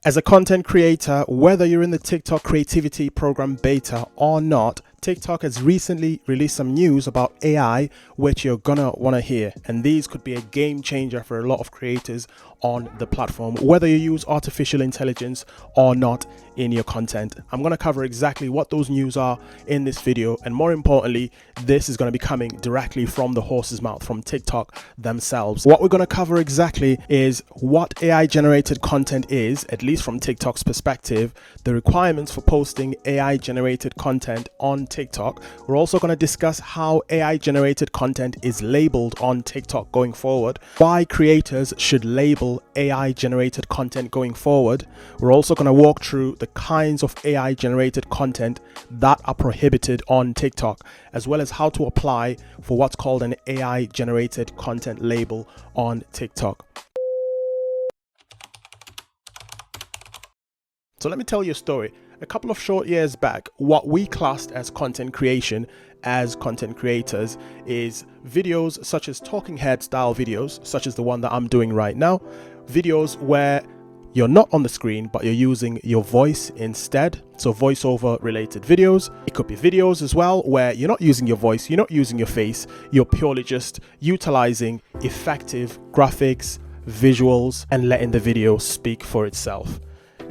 As a content creator, whether you're in the TikTok Creativity Program beta or not, TikTok has recently released some news about AI, which you're gonna wanna hear. And these could be a game changer for a lot of creators on the platform, whether you use artificial intelligence or not in your content. I'm gonna cover exactly what those news are in this video. And more importantly, this is gonna be coming directly from the horse's mouth, from TikTok themselves. What we're gonna cover exactly is what AI generated content is, at least from TikTok's perspective, the requirements for posting AI generated content on TikTok. We're also going to discuss how AI generated content is labeled on TikTok going forward, why creators should label AI generated content going forward. We're also going to walk through the kinds of AI generated content that are prohibited on TikTok, as well as how to apply for what's called an AI generated content label on TikTok. So let me tell you a story. A couple of short years back, what we classed as content creation as content creators is videos such as talking head style videos, such as the one that I'm doing right now, videos where you're not on the screen, but you're using your voice instead. So voiceover related videos. It could be videos as well where you're not using your voice, you're not using your face, you're purely just utilizing effective graphics, visuals, and letting the video speak for itself.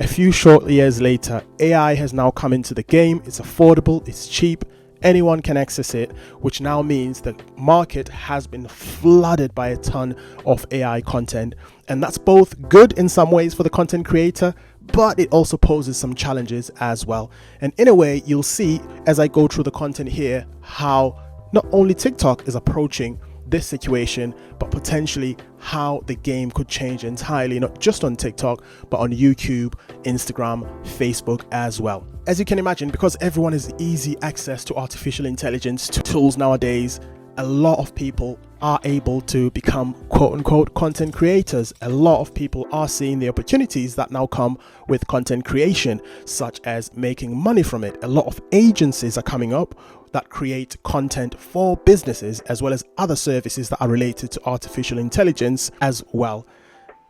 A few short years later, AI has now come into the game. It's affordable, it's cheap, anyone can access it, which now means the market has been flooded by a ton of AI content. And that's both good in some ways for the content creator, but it also poses some challenges as well. And in a way, you'll see as I go through the content here, how not only TikTok is approaching this situation, but potentially how the game could change entirely, not just on TikTok, but on YouTube, Instagram, Facebook as well. As you can imagine, because everyone has easy access to artificial intelligence tools nowadays, a lot of people are able to become quote unquote content creators. A lot of people are seeing the opportunities that now come with content creation, such as making money from it. A lot of agencies are coming up that create content for businesses, as well as other services that are related to artificial intelligence as well.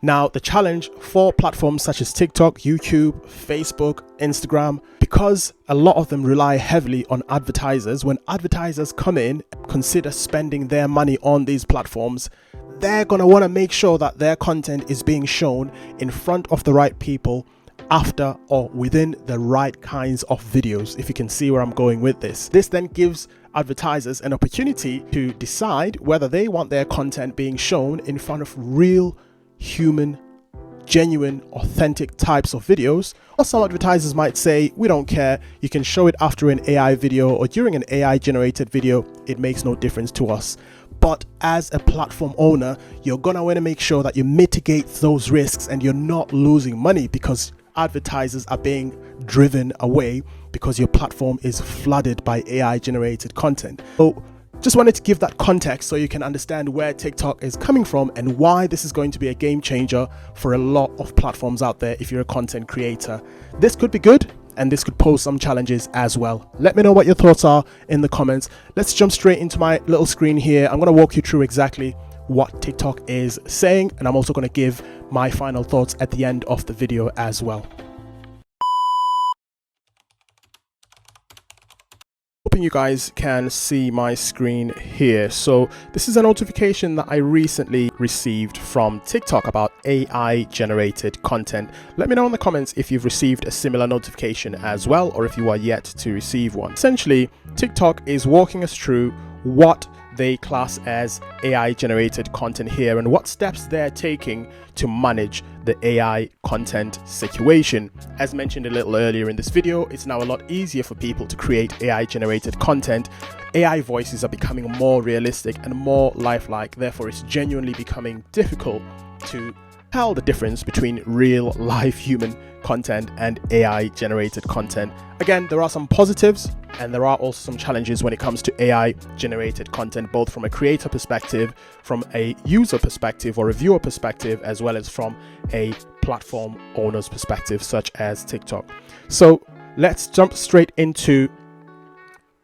Now, the challenge for platforms such as TikTok, YouTube, Facebook, Instagram, because a lot of them rely heavily on advertisers, when advertisers come in, consider spending their money on these platforms, they're going to want to make sure that their content is being shown in front of the right people, after or within the right kinds of videos, if you can see where I'm going with this. This then gives advertisers an opportunity to decide whether they want their content being shown in front of real, human, genuine, authentic types of videos. Or some advertisers might say, we don't care, you can show it after an AI video or during an AI generated video, it makes no difference to us. But as a platform owner, you're gonna want to make sure that you mitigate those risks and you're not losing money because advertisers are being driven away because your platform is flooded by AI generated content. So just wanted to give that context so you can understand where TikTok is coming from and why this is going to be a game changer for a lot of platforms out there if you're a content creator. This could be good and this could pose some challenges as well. Let me know what your thoughts are in the comments. Let's jump straight into my little screen here. I'm going to walk you through exactly what TikTok is saying, and I'm also going to give my final thoughts at the end of the video as well. Hoping you guys can see my screen here. So this is a notification that I recently received from TikTok about AI generated content. Let me know in the comments if you've received a similar notification as well, or if you are yet to receive one. Essentially, TikTok is walking us through what they class as AI generated content here and what steps they're taking to manage the AI content situation. As mentioned a little earlier in this video, it's now a lot easier for people to create AI generated content. AI voices are becoming more realistic and more lifelike, therefore it's genuinely becoming difficult to tell the difference between real life human content and AI generated content. Again, there are some positives and there are also some challenges when it comes to AI generated content, both from a creator perspective, from a user perspective or a viewer perspective, as well as from a platform owner's perspective, such as TikTok. So let's jump straight into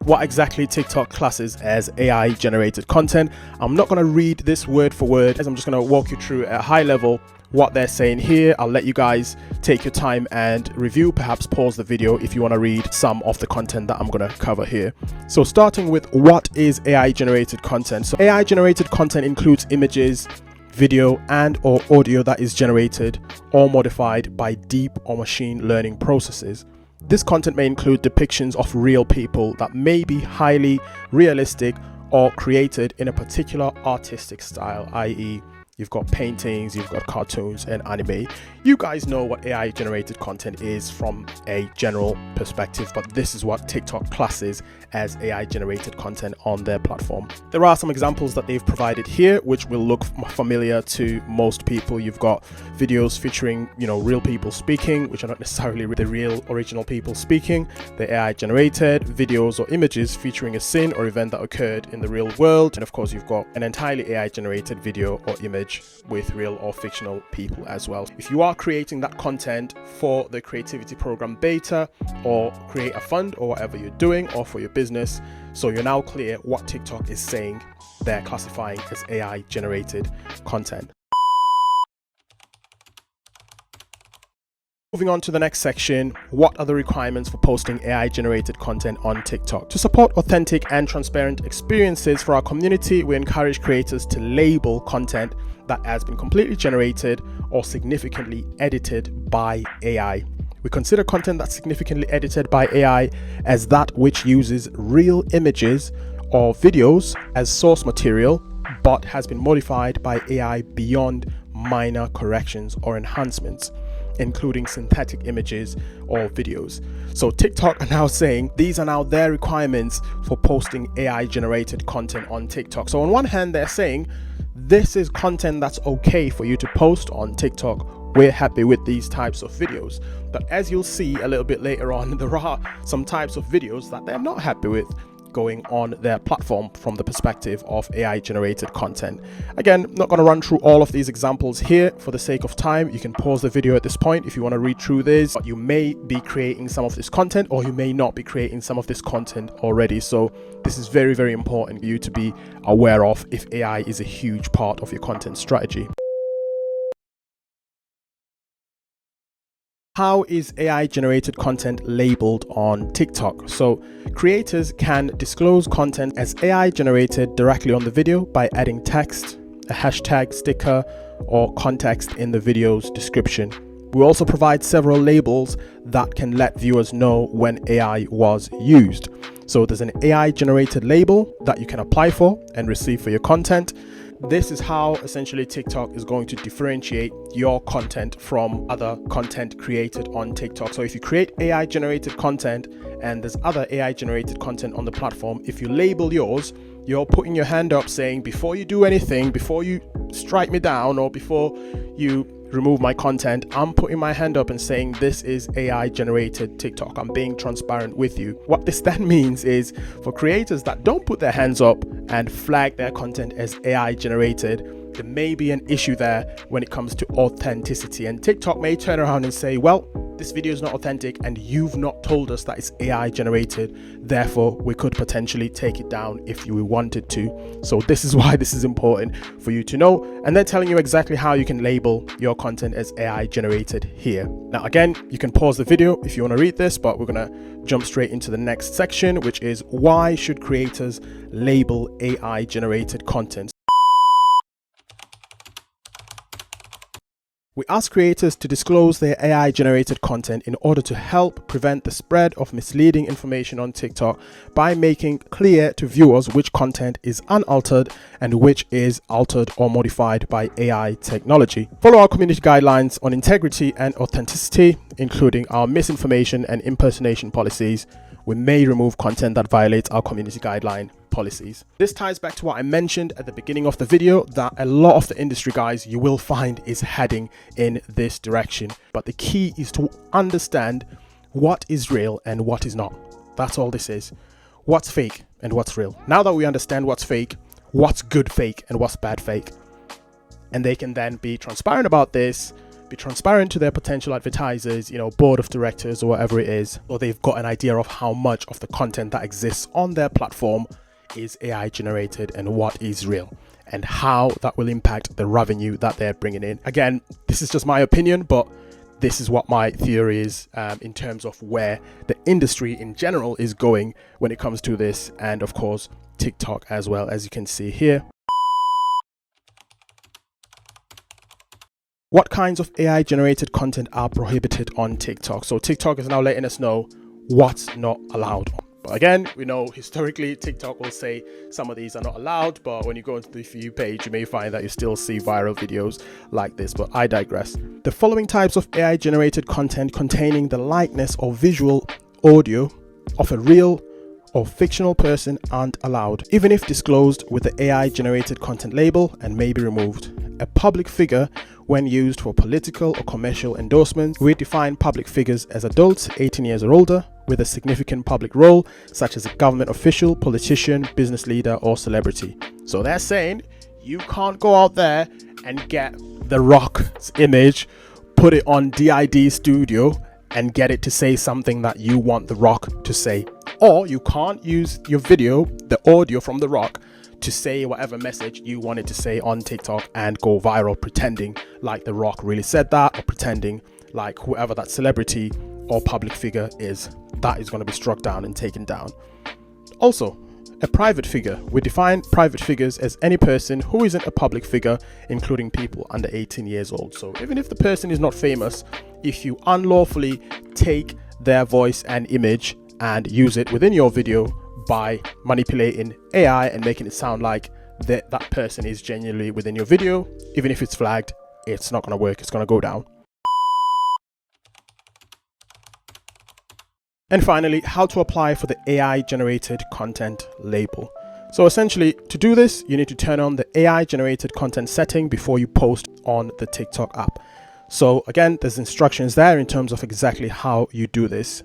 what exactly TikTok classes as AI generated content. I'm not going to read this word for word, as I'm just going to walk you through at a high level what they're saying here. I'll let you guys take your time and review, perhaps pause the video if you want to read some of the content that I'm going to cover here. So starting with, what is AI generated content? So AI generated content includes images, video and or audio that is generated or modified by deep or machine learning processes. This content may include depictions of real people that may be highly realistic or created in a particular artistic style, i.e. you've got paintings, you've got cartoons and anime. You guys know what AI generated content is from a general perspective, but this is what TikTok classes as AI generated content on their platform. There are some examples that they've provided here which will look familiar to most people. You've got videos featuring, real people speaking, which are not necessarily the real original people speaking. The AI generated videos or images featuring a scene or event that occurred in the real world. And of course, you've got an entirely AI generated video or image with real or fictional people as well. If you are creating that content for the creativity program beta or create a fund or whatever you're doing, or for your business, so you're now clear what TikTok is saying they're classifying as AI generated content. Moving on to the next section, what are the requirements for posting AI generated content on TikTok? To support authentic and transparent experiences for our community, we encourage creators to label content that has been completely generated or significantly edited by AI. We consider content that's significantly edited by AI as that which uses real images or videos as source material, but has been modified by AI beyond minor corrections or enhancements, including synthetic images or videos. So TikTok are now saying these are now their requirements for posting AI generated content on TikTok. So on one hand, they're saying this is content that's okay for you to post on TikTok. We're happy with these types of videos. But as you'll see a little bit later on, there are some types of videos that they're not happy with going on their platform from the perspective of AI generated content. Again, I'm not going to run through all of these examples here for the sake of time. You can pause the video at this point if you want to read through this. But you may be creating some of this content, or you may not be creating some of this content already. So this is very, very important for you to be aware of if AI is a huge part of your content strategy. How is AI generated content labeled on TikTok? So creators can disclose content as AI generated directly on the video by adding text, a hashtag, sticker, or context in the video's description. We also provide several labels that can let viewers know when AI was used. So there's an AI generated label that you can apply for and receive for your content. This is how essentially TikTok is going to differentiate your content from other content created on TikTok. So if you create AI generated content and there's other AI generated content on the platform, if you label yours, you're putting your hand up saying, before you do anything, before you strike me down or before you remove my content, I'm putting my hand up and saying this is AI generated TikTok. I'm being transparent with you. What this then means is for creators that don't put their hands up and flag their content as AI generated, there may be an issue there when it comes to authenticity, and TikTok may turn around and say, well, this video is not authentic and you've not told us that it's AI generated, therefore we could potentially take it down if you wanted to. So this is why this is important for you to know, and they're telling you exactly how you can label your content as AI generated here. Now again, you can pause the video if you want to read this, but we're going to jump straight into the next section, which is why should creators label AI generated content? We ask creators to disclose their AI generated content in order to help prevent the spread of misleading information on TikTok by making clear to viewers which content is unaltered and which is altered or modified by AI technology. Follow our community guidelines on integrity and authenticity, including our misinformation and impersonation policies. We may remove content that violates our community guideline policies. This ties back to what I mentioned at the beginning of the video, that a lot of the industry guys you will find is heading in this direction. But the key is to understand what is real and what is not. That's all this is. What's fake and what's real. Now that we understand what's fake, what's good fake and what's bad fake, and they can then be transparent about this, be transparent to their potential advertisers, board of directors or whatever it is, or they've got an idea of how much of the content that exists on their platform is AI generated and what is real. and how that will impact the revenue that they're bringing in. Again, this is just my opinion, but this is what my theory is in terms of where the industry in general is going when it comes to this, and of course TikTok as well, as you can see here. What kinds of AI generated content are prohibited on TikTok? So TikTok is now letting us know what's not allowed. But again, we know historically TikTok will say some of these are not allowed, but when you go into the For You page, you may find that you still see viral videos like this, but I digress. The following types of AI generated content containing the likeness or visual audio of a real or fictional person aren't allowed, even if disclosed with the AI generated content label, and may be removed. A public figure, when used for political or commercial endorsements, we define public figures as adults 18 years or older with a significant public role, such as a government official, politician, business leader, or celebrity. So they're saying you can't go out there and get The Rock's image, put it on DID Studio, and get it to say something that you want The Rock to say. Or you can't use your video, the audio from The Rock, to say whatever message you wanted to say on TikTok and go viral, pretending like The Rock really said that, or pretending like whoever that celebrity or public figure is. That is going to be struck down and taken down. Also, a private figure. We define private figures as any person who isn't a public figure, including people under 18 years old. So even if the person is not famous, if you unlawfully take their voice and image and use it within your video by manipulating AI and making it sound like that person is genuinely within your video, even if it's flagged, it's not going to work. It's going to go down. And finally, how to apply for the AI generated content label. So essentially, to do this, you need to turn on the AI generated content setting before you post on the TikTok app. So again, there's instructions there in terms of exactly how you do this.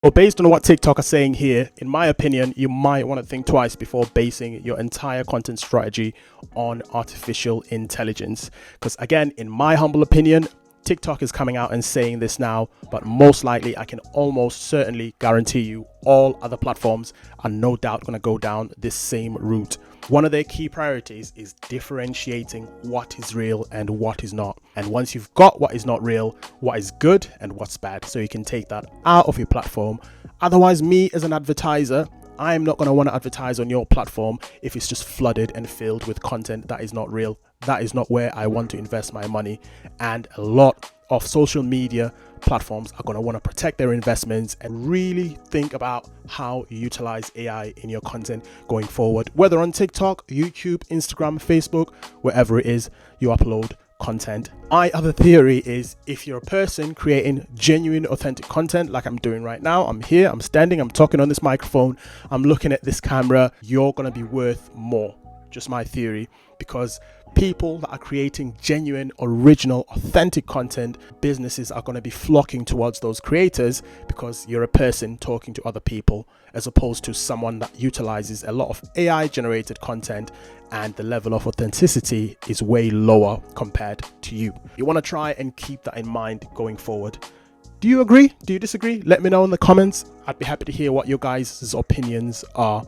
Well, based on what TikTok are saying here, in my opinion, you might want to think twice before basing your entire content strategy on artificial intelligence. Because again, in my humble opinion, TikTok is coming out and saying this now, but most likely I can almost certainly guarantee you all other platforms are no doubt going to go down this same route. One of their key priorities is differentiating what is real and what is not. And once you've got what is not real, what is good and what's bad, so you can take that out of your platform. Otherwise, me as an advertiser, I'm not going to want to advertise on your platform if it's just flooded and filled with content that is not real. That is not where I want to invest my money. And a lot of social media platforms are going to want to protect their investments and really think about how you utilize AI in your content going forward, whether on TikTok, YouTube, Instagram, Facebook, wherever it is you upload content. My other theory is, if you're a person creating genuine, authentic content like I'm doing right now, I'm here, I'm standing, I'm talking on this microphone, I'm looking at this camera, you're going to be worth more. Just my theory, because people that are creating genuine, original, authentic content, businesses are going to be flocking towards those creators because you're a person talking to other people, as opposed to someone that utilizes a lot of AI generated content and the level of authenticity is way lower compared to you. You want to try and keep that in mind going forward. Do you agree? Do you disagree? Let me know in the comments. I'd be happy to hear what your guys' opinions are.